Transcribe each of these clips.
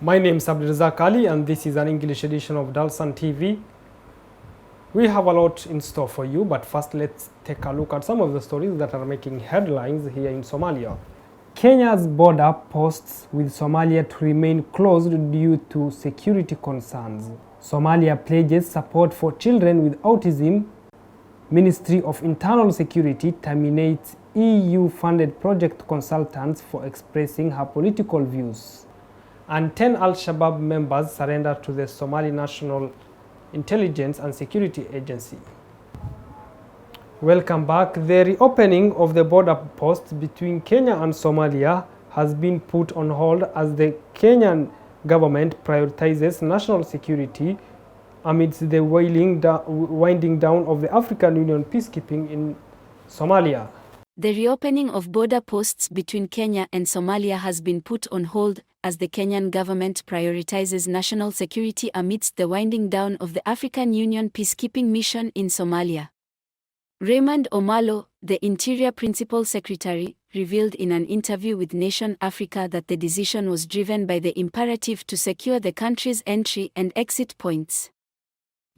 My name is Abdulrazak Ali and this is an English edition of Dalsan TV. We have a lot in store for you, but first let's take a look at some of the stories that are making headlines here in Somalia. Kenya's border posts with Somalia to remain closed due to security concerns. Somalia pledges support for children with autism. Ministry of Internal Security terminates EU-funded project consultants for expressing her political views. And 10 Al-Shabaab members surrender to the Somali National Intelligence and Security Agency. Welcome back. The reopening of the border posts between Kenya and Somalia has been put on hold as the Kenyan government prioritizes national security amidst the winding down of the African Union peacekeeping in Somalia. The reopening of border posts between Kenya and Somalia has been put on hold as the Kenyan government prioritizes national security amidst the winding down of the African Union peacekeeping mission in Somalia. Raymond Omalo, the Interior Principal Secretary, revealed in an interview with Nation Africa that the decision was driven by the imperative to secure the country's entry and exit points.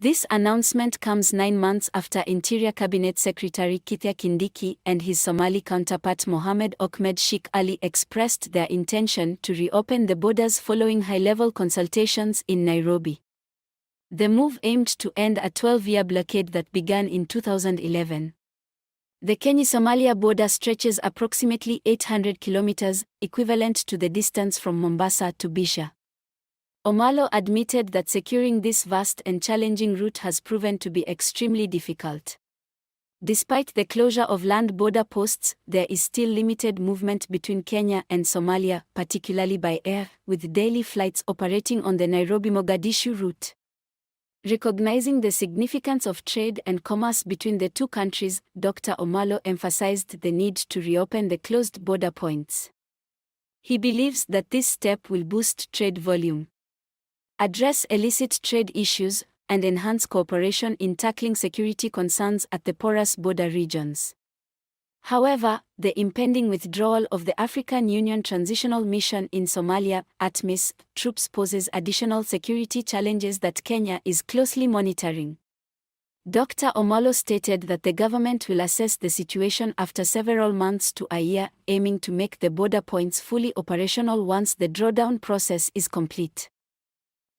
This announcement comes 9 months after Interior Cabinet Secretary Kithure Kindiki and his Somali counterpart Mohamed Ahmed Sheikh Ali expressed their intention to reopen the borders following high-level consultations in Nairobi. The move aimed to end a 12-year blockade that began in 2011. The Kenya-Somalia border stretches approximately 800 kilometers, equivalent to the distance from Mombasa to Bisha. Omalo admitted that securing this vast and challenging route has proven to be extremely difficult. Despite the closure of land border posts, there is still limited movement between Kenya and Somalia, particularly by air, with daily flights operating on the Nairobi-Mogadishu route. Recognizing the significance of trade and commerce between the two countries, Dr. Omalo emphasized the need to reopen the closed border points. He believes that this step will boost trade volume, address illicit trade issues, and enhance cooperation in tackling security concerns at the porous border regions. However, the impending withdrawal of the African Union Transitional Mission in Somalia, ATMIS, troops poses additional security challenges that Kenya is closely monitoring. Dr. Omalo stated that the government will assess the situation after several months to a year, aiming to make the border points fully operational once the drawdown process is complete.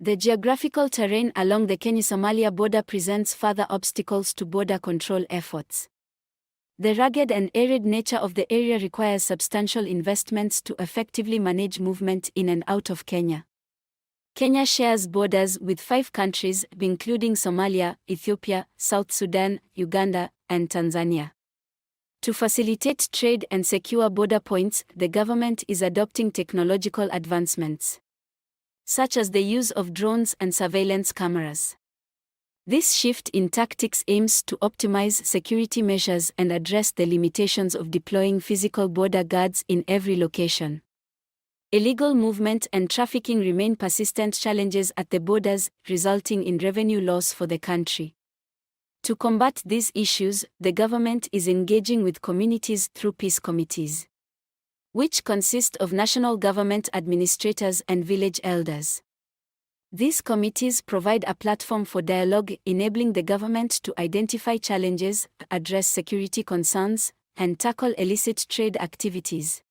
The geographical terrain along the Kenya-Somalia border presents further obstacles to border control efforts. The rugged and arid nature of the area requires substantial investments to effectively manage movement in and out of Kenya. Kenya shares borders with 5 countries, including Somalia, Ethiopia, South Sudan, Uganda, and Tanzania. To facilitate trade and secure border points, the government is adopting technological advancements, such as the use of drones and surveillance cameras. This shift in tactics aims to optimize security measures and address the limitations of deploying physical border guards in every location. Illegal movement and trafficking remain persistent challenges at the borders, resulting in revenue loss for the country. To combat these issues, the government is engaging with communities through peace committees, which consist of national government administrators and village elders. These committees provide a platform for dialogue, enabling the government to identify challenges, address security concerns, and tackle illicit trade activities.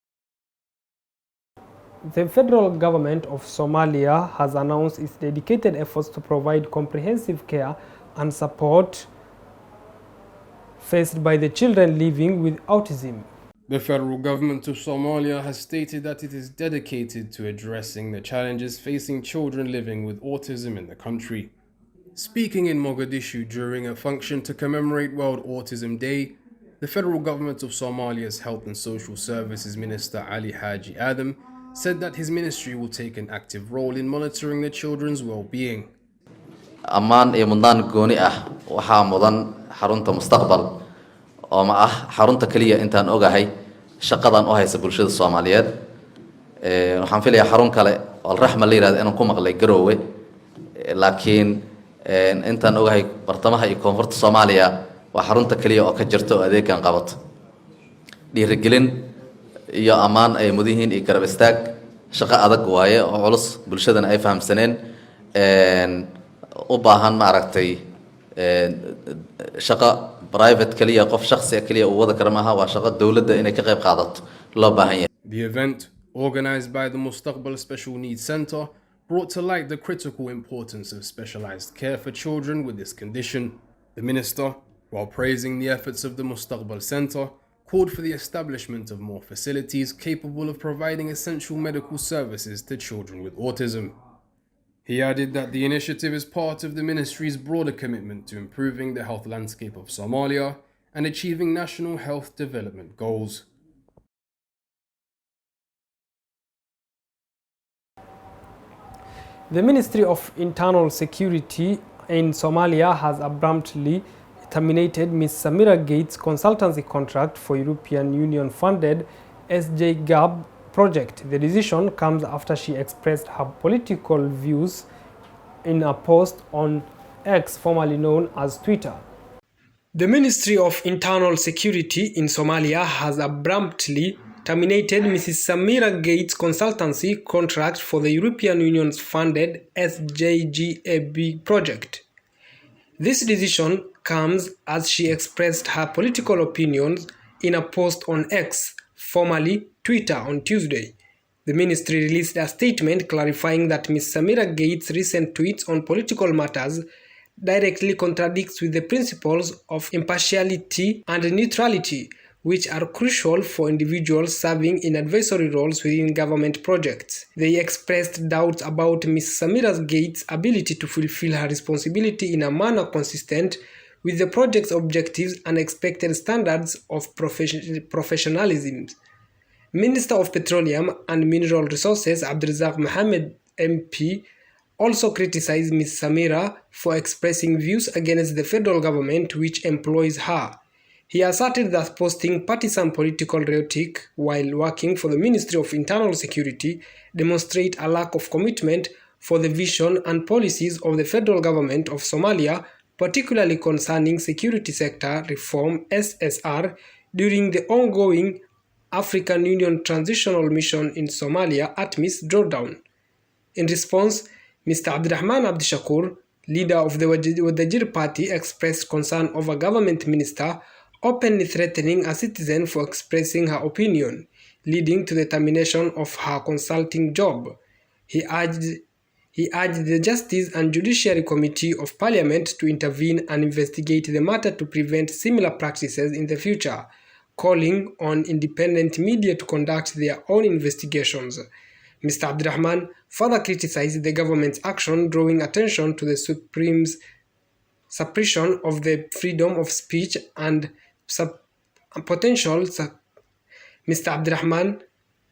The federal government of Somalia has announced its dedicated efforts to provide comprehensive care and support faced by the children living with autism. The federal government of Somalia has stated that it is dedicated to addressing the challenges facing children living with autism in the country. Speaking in Mogadishu during a function to commemorate World Autism Day, the federal government of Somalia's Health and Social Services Minister Ali Haji Adam said that his ministry will take an active role in monitoring the children's well-being. Ammaan iyo mudnaan gooni ah waxaa mudan xarunta mustaqbal oo ma ah xarunta kaliya intaan ogahay shaqadan u haysa bulshada Soomaaliyeed waxaan filayaa xarun kale oo raxma la yiraahdo inaan ku maqlay Garowe laakiin intaan ogahay bartamaha iyo koonfurta Soomaaliya waa xarunta kaliya oo ka jirta oo adeegan qabato dhiirigelin iyo ammaan ay mudihiin iyo garab istaag shaqo adag waaye oo culus bulshadana ay fahamsaneen u baahan maaragtay shaqo private kaliya qof shakhsi kaliya uu wada kara maaha waa shaqo dawladda inay ka qayb qaadato loo baahan yahay. The event, organized by the Mustaqbal Special Needs Center, brought to light the critical importance of specialized care for children with this condition. The minister, while praising the efforts of the Mustaqbal Center, called for the establishment of more facilities capable of providing essential medical services to children with autism. He added that the initiative is part of the ministry's broader commitment to improving the health landscape of Somalia and achieving national health development goals. The Ministry of Internal Security in Somalia has abruptly terminated Ms. Samira Gates' consultancy contract for European Union-funded SJGAB project. The decision comes after she expressed her political views in a post on X, formerly known as Twitter. The Ministry of Internal Security in Somalia has abruptly terminated Mrs. Samira Gates' consultancy contract for the European Union's funded SJGAB project. This decision comes as she expressed her political opinions in a post on X, formerly Twitter, on Tuesday. The ministry released a statement clarifying that Ms. Samira Gates' recent tweets on political matters directly contradicts with the principles of impartiality and neutrality, which are crucial for individuals serving in advisory roles within government projects. They expressed doubts about Ms. Samira Gates' ability to fulfill her responsibility in a manner consistent with the project's objectives and expected standards of professionalism. Minister of Petroleum and Mineral Resources Abdulrazak Mohammed MP also criticized Ms. Samira for expressing views against the federal government which employs her. He asserted that posting partisan political rhetoric while working for the Ministry of Internal Security demonstrate a lack of commitment for the vision and policies of the federal government of Somalia, particularly concerning security sector reform (SSR) during the ongoing African Union Transitional Mission in Somalia (ATMIS) drawdown. In response, Mr. Abdurrahman Abdishakur, leader of the Wadajir party, expressed concern over government minister openly threatening a citizen for expressing her opinion, leading to the termination of her consulting job. He urged the Justice and Judiciary Committee of Parliament to intervene and investigate the matter to prevent similar practices in the future, calling on independent media to conduct their own investigations. Mr. Abdurrahman further criticized the government's action, drawing attention to the Supreme's suppression of the freedom of speech and Mr. Abdurrahman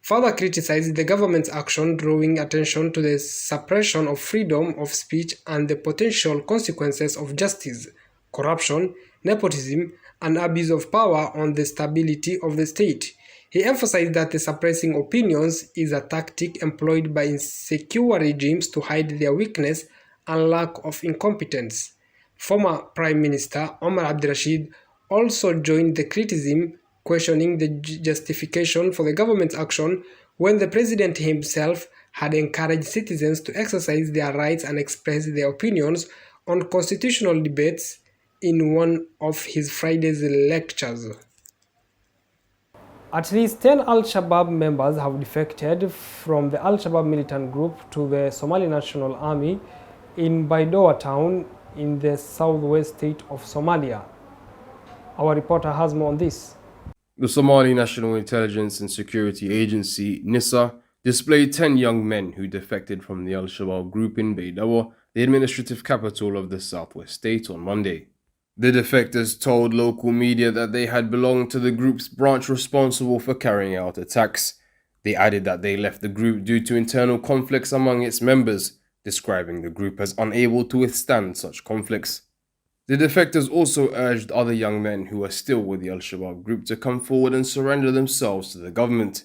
further criticized the government's action, drawing attention to the suppression of freedom of speech and the potential consequences of justice, corruption, nepotism, and abuse of power on the stability of the state. He emphasized that the suppressing opinions is a tactic employed by insecure regimes to hide their weakness and lack of incompetence. Former Prime Minister Omar Abdirashid also joined the criticism, questioning the justification for the government's action when the president himself had encouraged citizens to exercise their rights and express their opinions on constitutional debates in one of his Friday's lectures. At least 10 Al-Shabaab members have defected from the Al-Shabaab militant group to the Somali National Army in Baidoa town in the southwest state of Somalia. Our reporter has more on this. The Somali National Intelligence and Security Agency, NISA, displayed 10 young men who defected from the Al-Shabaab group in Baidoa, the administrative capital of the southwest state, on Monday. The defectors told local media that they had belonged to the group's branch responsible for carrying out attacks. They added that they left the group due to internal conflicts among its members, describing the group as unable to withstand such conflicts. The defectors also urged other young men who are still with the Al-Shabaab group to come forward and surrender themselves to the government.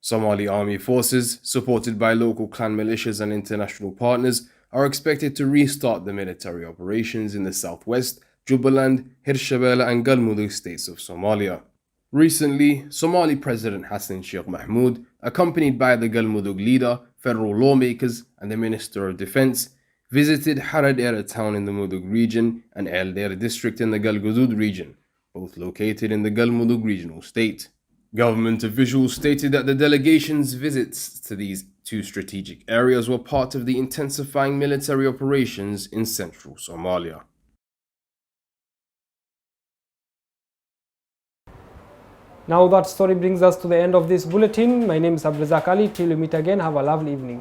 Somali army forces, supported by local clan militias and international partners, are expected to restart the military operations in the southwest, Jubaland, Hirshabelle and Galmudug states of Somalia. Recently, Somali President Hassan Sheikh Mahmoud, accompanied by the Galmudug leader, federal lawmakers, and the Minister of Defense, visited Haradera town in the Mudug region and Eldera district in the Galgudud region, both located in the Galmudug regional state. Government officials stated that the delegation's visits to these two strategic areas were part of the intensifying military operations in central Somalia. Now that story brings us to the end of this bulletin. My name is Abdulrazak Ali. Till we meet again, have a lovely evening.